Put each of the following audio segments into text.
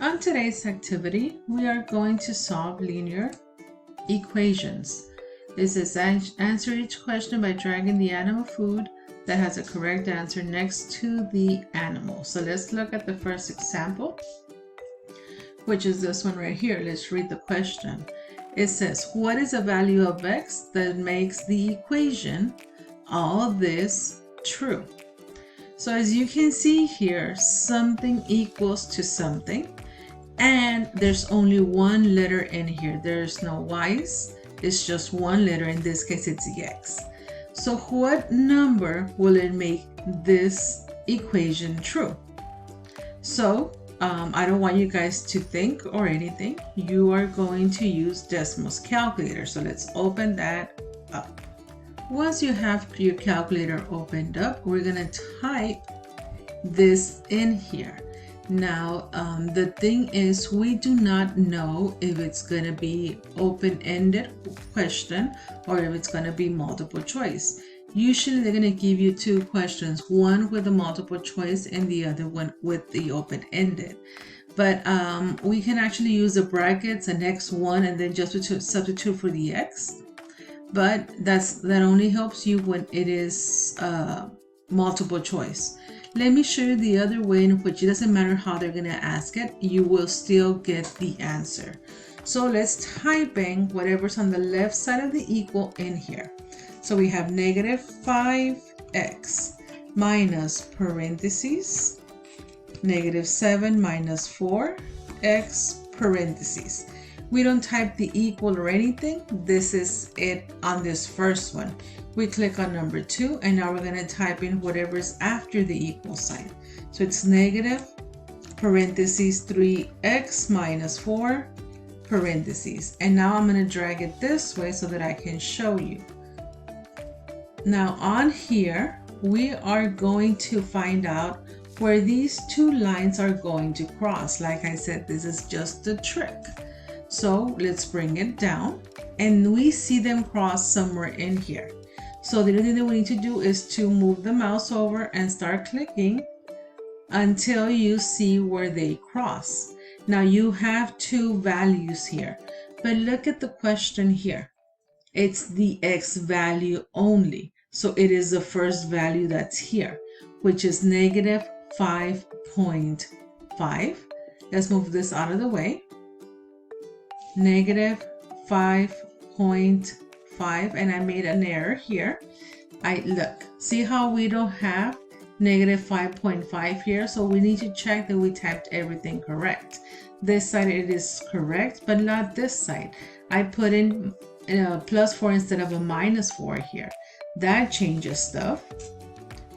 On today's activity, we are going to solve linear equations. It says answer each question by dragging the animal food that has a correct answer next to the animal. So let's look at the first example, which is this one right here. Let's read the question. It says, what is the value of x that makes the equation all this true? So as you can see here, something equals to something, and there's only one letter in here. There's no y's, it's just one letter. In this case, it's the x. So what number will it make this equation true? So I don't want you guys to think or anything. You are going to use Desmos calculator. So let's open that up. Once you have your calculator opened up, we're going to type this in here. Now, the thing is, we do not know if it's going to be open-ended question or if it's going to be multiple choice. Usually they're going to give you two questions, one with a multiple choice and the other one with the open-ended. But we can actually use the brackets and x1 and then just substitute for the x. But that only helps you when it is multiple choice. Let me show you the other way in which it doesn't matter how they're going to ask it, you will still get the answer. So let's type in whatever's on the left side of the equal in here. So we have negative 5x minus parentheses, negative 7 minus 4x parentheses. We don't type the equal or anything. This is it on this first one. We click on number 2, and now we're going to type in whatever is after the equal sign. So it's negative parentheses 3x minus 4 parentheses. And now I'm going to drag it this way so that I can show you. Now on here, we are going to find out where these two lines are going to cross. Like I said, this is just a trick. So let's bring it down, and we see them cross somewhere in here. So the only thing that we need to do is to move the mouse over and start clicking until you see where they cross. Now you have two values here, but look at the question here. It's the x value only. So it is the first value that's here, which is negative 5.5. Let's move this out of the way. Negative 5.5, and I made an error here. Look, see how we don't have negative 5.5 here, so we need to check that we typed everything correct. This side it is correct, but not this side. I put in plus 4 instead of a minus 4 here. That changes stuff.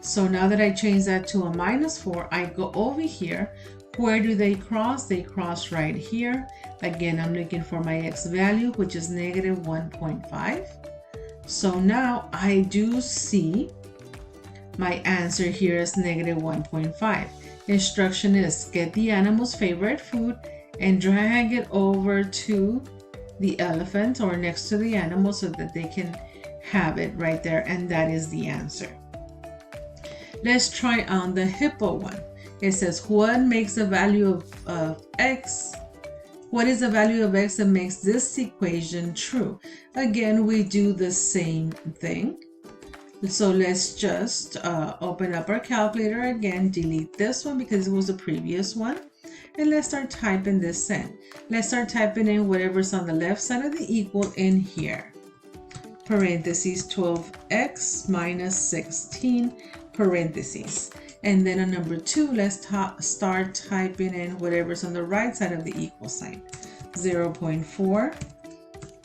So now that I change that to a minus 4, I go over here. Where do they cross? They cross right here. Again, I'm looking for my x value, which is negative 1.5. So now I do see my answer here is negative 1.5. Instruction is get the animal's favorite food and drag it over to the elephant or next to the animal so that they can have it right there. And that is the answer. Let's try on the hippo one. It says, what makes the value of x? What is the value of x that makes this equation true? Again, we do the same thing. So let's just open up our calculator again, delete this one because it was the previous one. And let's start typing this in. Let's start typing in whatever's on the left side of the equal in here. Parentheses 12x minus 16 parentheses. And then on number 2, let's start typing in whatever's on the right side of the equal sign. 0.4,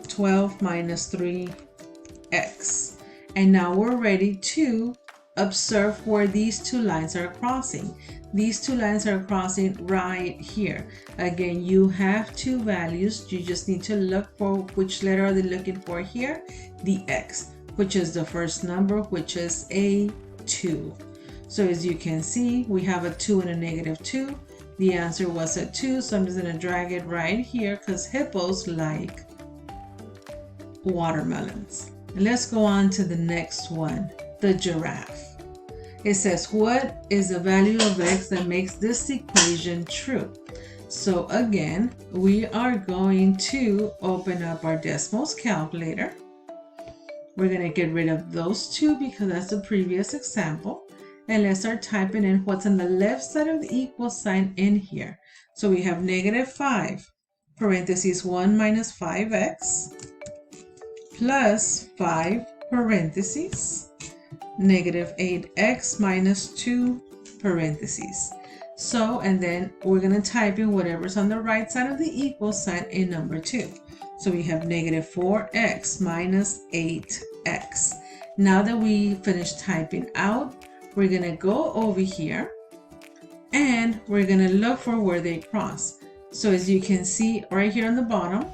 12 minus 3x. And now we're ready to observe where these two lines are crossing. These two lines are crossing right here. Again, you have two values. You just need to look for which letter are they looking for here? The x, which is the first number, which is A2. So as you can see, we have a 2 and a negative 2. The answer was a 2, so I'm just going to drag it right here because hippos like watermelons. And let's go on to the next one, the giraffe. It says, what is the value of x that makes this equation true? So again, we are going to open up our decimals calculator. We're going to get rid of those two because that's the previous example. And let's start typing in what's on the left side of the equal sign in here. So we have -5, parentheses 1 minus 5x, plus 5, parentheses, -8x minus 2, parentheses. So, and then we're going to type in whatever's on the right side of the equal sign in number 2. So we have -4x minus 8x. Now that we finished typing out, we're going to go over here and we're going to look for where they cross. So as you can see right here on the bottom,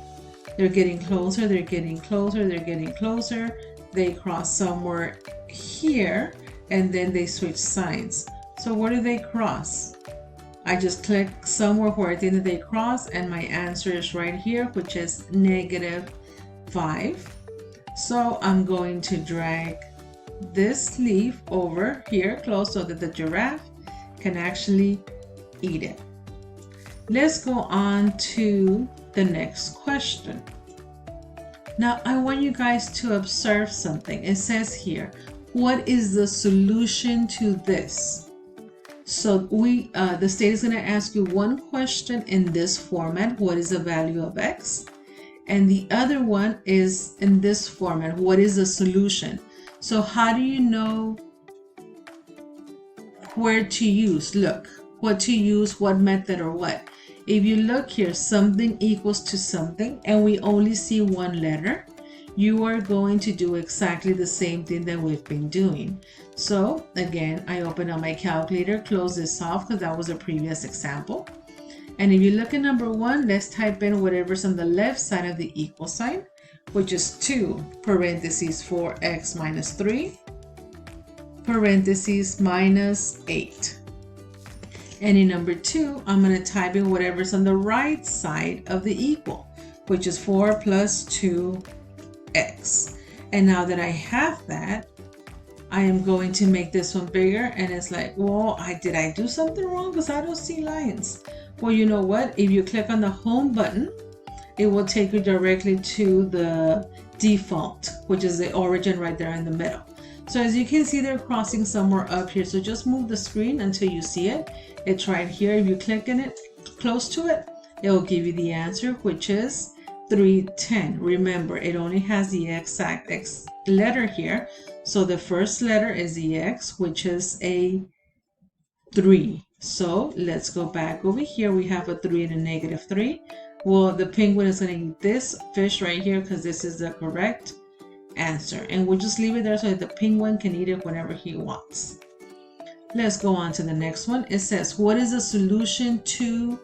they're getting closer, they're getting closer, they're getting closer. They cross somewhere here and then they switch signs. So where do they cross? I just click somewhere where I think that they cross and my answer is right here, which is -5. So I'm going to drag this leaf over here close so that the giraffe can actually eat it. Let's go on to the next question. Now I want you guys to observe something. It says here, what is the solution to this? So the state is going to ask you one question in this format, what is the value of x? And the other one is in this format, what is the solution? So how do you know where to use? Look, what to use, what method or what? If you look here, something equals to something and we only see one letter, you are going to do exactly the same thing that we've been doing. So again, I open up my calculator, close this off because that was a previous example. And if you look at number 1, let's type in whatever's on the left side of the equal sign, which is 2, parentheses 4x minus 3, parentheses minus 8. And in number 2, I'm going to type in whatever's on the right side of the equal, which is 4 plus 2x. And now that I have that, I am going to make this one bigger. And it's like, well, did I do something wrong? Because I don't see lines. Well, you know what? If you click on the home button, it will take you directly to the default, which is the origin right there in the middle. So as you can see, they're crossing somewhere up here. So just move the screen until you see it. It's right here. If you click on it, close to it, it will give you the answer, which is 310. Remember, it only has the exact X letter here. So the first letter is the X, which is a 3. So let's go back over here. We have a 3 and a -3. Well, the penguin is going to eat this fish right here because this is the correct answer. And we'll just leave it there so that the penguin can eat it whenever he wants. Let's go on to the next one. It says, what is the solution to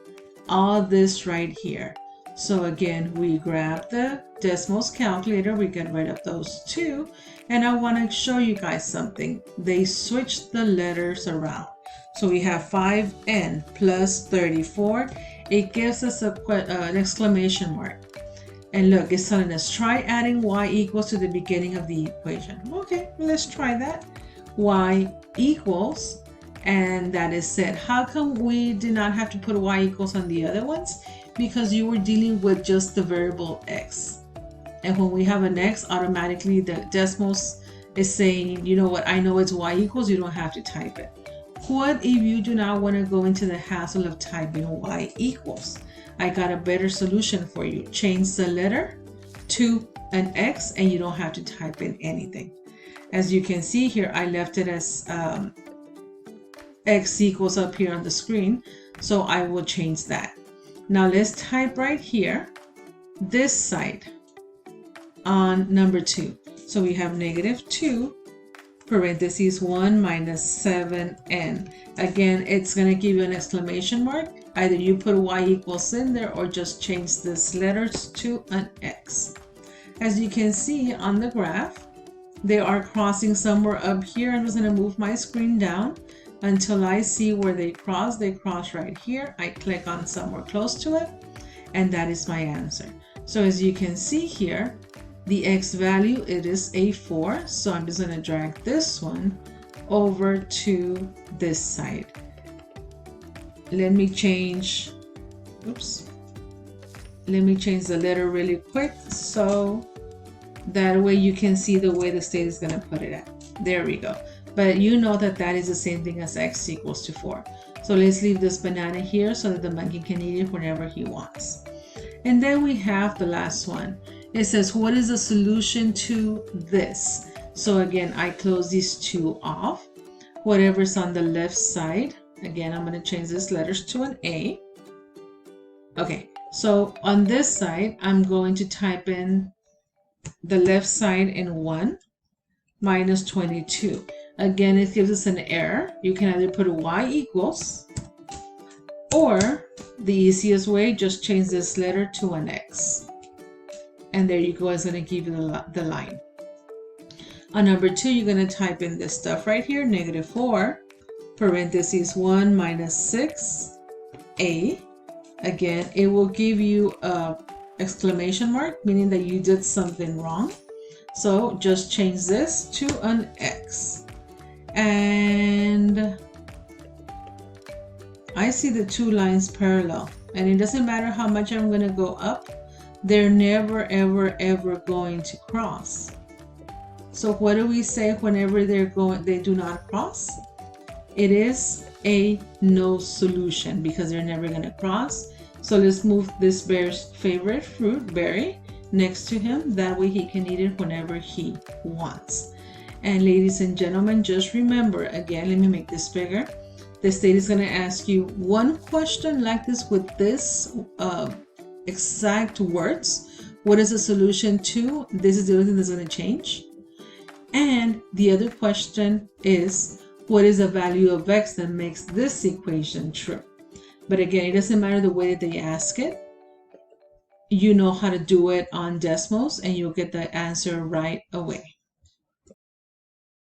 all this right here? So again, we grab the decimals calculator, we get rid of those two, and I want to show you guys something. They switched the letters around. So we have 5n plus 34. It gives us an exclamation mark. And look, it's telling us try adding y equals to the beginning of the equation. Okay, let's try that. Y equals, and that is set. How come we did not have to put y equals on the other ones? Because you were dealing with just the variable x. And when we have an x, automatically the decimals is saying, you know what, I know it's y equals, you don't have to type it. What if you do not want to go into the hassle of typing y equals? I got a better solution for you. Change the letter to an x and you don't have to type in anything. As you can see here, I left it as x equals up here on the screen. So I will change that. Now let's type right here, this side on number 2. So we have -2 parentheses 1 minus 7n. Again, it's going to give you an exclamation mark. Either you put y equals in there or just change this letters to an x. As you can see on the graph, they are crossing somewhere up here. I'm just going to move my screen down until I see where they cross. They cross right here. I click on somewhere close to it, and that is my answer. So as you can see here, the x value, it is A4. So I'm just going to drag this one over to this side. Let me change Oops. Let me change the letter really quick so that way you can see the way the state is going to put it at. There we go. But you know that that is the same thing as x equals to 4. So let's leave this banana here so that the monkey can eat it whenever he wants. And then we have the last one. It says, what is the solution to this? So again, I close these two off. Whatever's on the left side, again, I'm going to change these letters to an A. Okay, so on this side, I'm going to type in the left side in 1 minus 22. Again, it gives us an error. You can either put a y equals, or the easiest way, just change this letter to an x. And there you go, it's going to give you the line. On number 2, you're going to type in this stuff right here, -4, parentheses 1 minus 6a. Again, it will give you a exclamation mark, meaning that you did something wrong. So just change this to an X. And I see the two lines parallel, and it doesn't matter how much I'm going to go up, they're never, ever, ever going to cross. So what do we say whenever they do not cross? It is a no solution because they're never going to cross. So let's move this bear's favorite fruit, berry, next to him. That way he can eat it whenever he wants. And ladies and gentlemen, just remember, again, let me make this bigger. The state is going to ask you one question like this with this exact words. What is the solution to? This is the only thing that's going to change. And the other question is, what is the value of x that makes this equation true? But again, it doesn't matter the way that they ask it. You know how to do it on decimals and you'll get the answer right away.